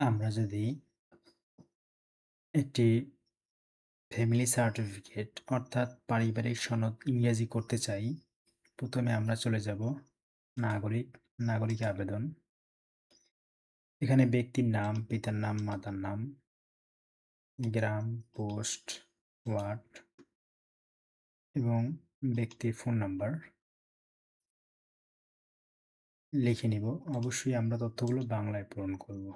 আমরা যদি একটি ফ্যামিলি সার্টিফিকেট অর্থাৎ পারিবারিক সনদ ইংরেজি করতে চাই, প্রথমে আমরা চলে যাব নাগরিক আবেদন। এখানে ব্যক্তির নাম, পিতার নাম, মাতার নাম, গ্রাম, পোস্ট, ওয়ার্ড এবং ব্যক্তির ফোন নাম্বার লিখে নিব। অবশ্যই আমরা তথ্যগুলো বাংলায় পূরণ করব।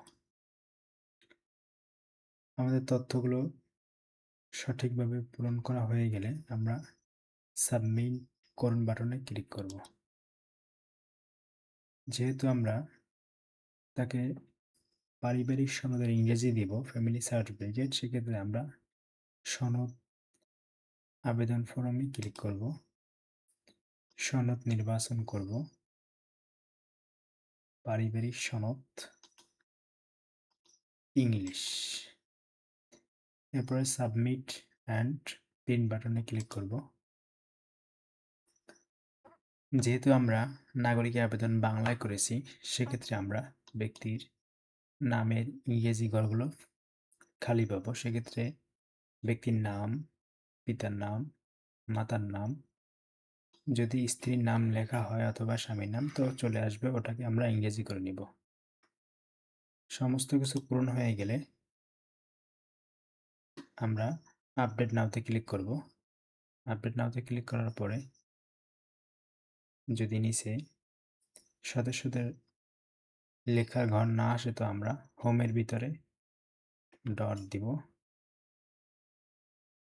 আমাদের তথ্যগুলো সঠিকভাবে পূরণ করা হয়ে গেলে আমরা সাবমিট করুন বাটনে ক্লিক করব। যেহেতু আমরা তাকে পারিবারিক সনদের ইংরেজি দিব ফ্যামিলি সার্টিফিকেট, সেক্ষেত্রে আমরা সনদ আবেদন ফরমে ক্লিক করব। সনদ নির্বাচন করব, পারিবারিক সনদ ইংলিশ। এরপরে সাবমিট অ্যান্ড প্রিন্ট বাটনে ক্লিক করব। যেহেতু আমরা নাগরিকের আবেদন বাংলায় করেছি, সেক্ষেত্রে আমরা ব্যক্তির নামের ইংরেজি ঘরগুলো খালি পাবো। সেক্ষেত্রে ব্যক্তির নাম, পিতার নাম, মাতার নাম, যদি স্ত্রীর নাম লেখা হয় অথবা স্বামীর নাম তো চলে আসবে, ওটাকে আমরা ইংরেজি করে নিব। সমস্ত কিছু পূরণ হয়ে গেলে আমরা আপডেট নাওতে ক্লিক করব। আপডেট নাওতে ক্লিক করার পরে যদি নিচে সদস্যদের লেখার ঘর না আসে তো আমরা হোমের ভিতরে ডট দিব।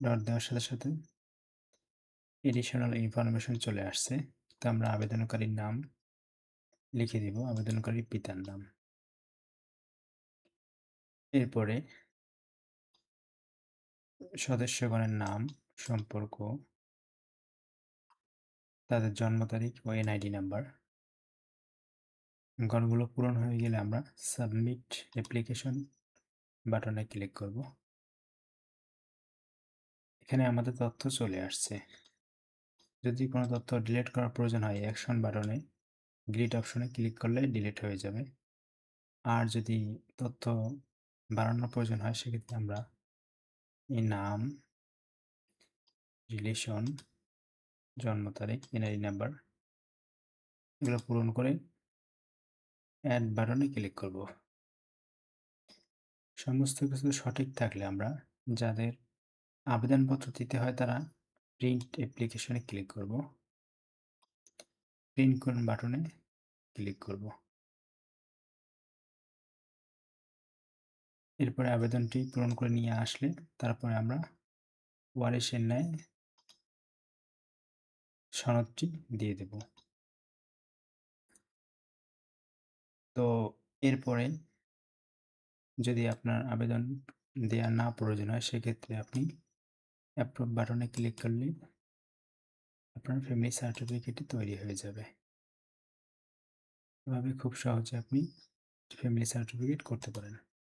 ডট দেওয়ার সাথে সাথে এডিশনাল ইনফরমেশন চলে আসছে, তো আমরা আবেদনকারীর নাম লিখে দিব, আবেদনকারীর পিতার নাম। এরপরে সদস্যগণের নাম, সম্পর্ক, তাদের জন্ম তারিখ ও এনআইডি নাম্বার। ঘরগুলো পূরণ হয়ে গেলে আমরা সাবমিট অ্যাপ্লিকেশন বাটনে ক্লিক করব। এখানে আমাদের তথ্য চলে আসছে। যদি কোনো তথ্য ডিলিট করার প্রয়োজন হয়, অ্যাকশন বাটনে ডিলিট অপশনে ক্লিক করলে ডিলিট হয়ে যাবে। আর যদি তথ্য বাড়ানোর প্রয়োজন হয়, সেক্ষেত্রে আমরা এই নাম, রিলেশন, জন্ম তারিখ, এনআইডি নাম্বার এগুলো পূরণ করে অ্যাড বাটনে ক্লিক করব। সমস্ত কিছু সঠিক থাকলে আমরা যাদের আবেদনপত্র দিতে হয় তারা প্রিন্ট অ্যাপ্লিকেশনে ক্লিক করব। প্রিন্ট করুন বাটনে ক্লিক করব। এরপরে আবেদনটি পূরণ করে নিয়ে আসলে তারপরে আমরা ওয়ারিশের ন্যায় সনদটি দিয়ে দেব। তো এরপরে যদি আপনার আবেদন দেওয়া না প্রয়োজন হয়, সেক্ষেত্রে আপনি অ্যাপ্রুভ বাটনে ক্লিক করলে আপনার ফ্যামিলি সার্টিফিকেটটি তৈরি হয়ে যাবে। এভাবে খুব সহজে আপনি ফ্যামিলি সার্টিফিকেট করতে পারেন।